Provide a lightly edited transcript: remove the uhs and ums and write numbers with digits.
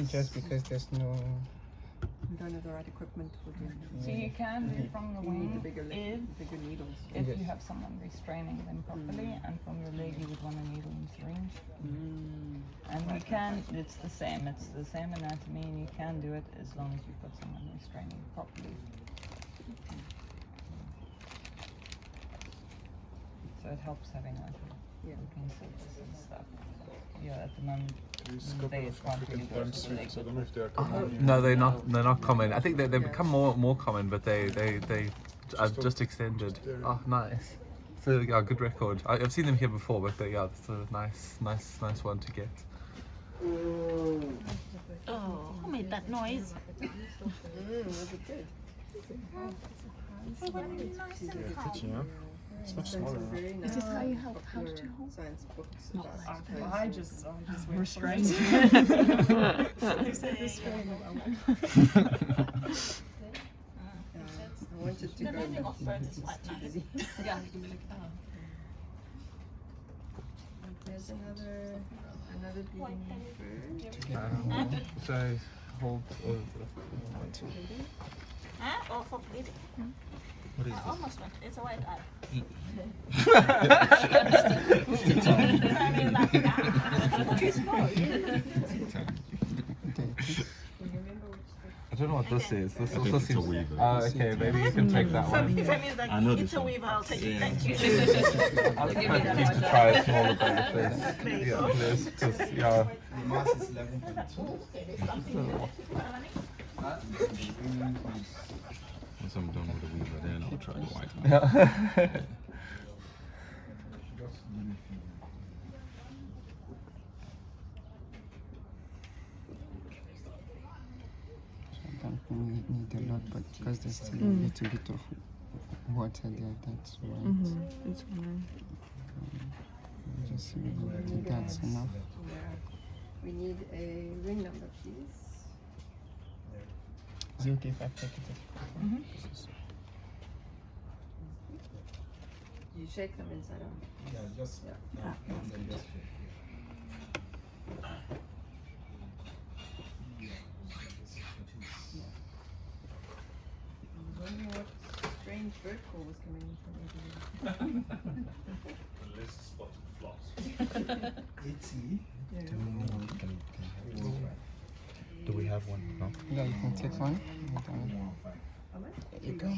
just because there's no. We don't have the right equipment for doing it. So you can do from the You need the wing bigger needles. if you have someone restraining them properly, and from your leg you would want a needle and syringe. And you can, it's the same anatomy, and you can do it as long as you've got someone restraining properly. So it helps having like looking surface and stuff. Yeah, at the moment they can't really go to the leg. No, they're not common. I think they become more common, but they are just extended. Oh, nice. So yeah, good record. I've seen them here before, but yeah, it's a nice one to get. Oh, who made that noise? Was it good? They were nice and tight. It's much smaller. Is this how you help how to hold? Science books. I just Restrained. They said restrained. I wanted to The go. landing off birds is quite nice. Yeah, you can be like, oh. There's another bleeding bird. So hold. Huh? Oh, for bleeding. What is I almost went. It's a white eye. Too small. I don't know what this is. This think also it's a seems. weaver. Oh, okay. Maybe you can take that For one. me, it's like, I know it's this a one. weaver, I'll take it, Yeah. thank you. I'll give to try a smaller bird, please. Yeah, please. Just yeah. Once I'm done with the weaver, then I'll try the white one. Yeah. Sometimes we need a lot, but because there's still a little bit of water there, that's why. It's fine. Just think that's enough. We need a ring number, please. Is it okay if I take it? You shake them inside out. I don't know what strange bird call was coming in from Do we have one? No. Yeah, you can take one. How much? There you go.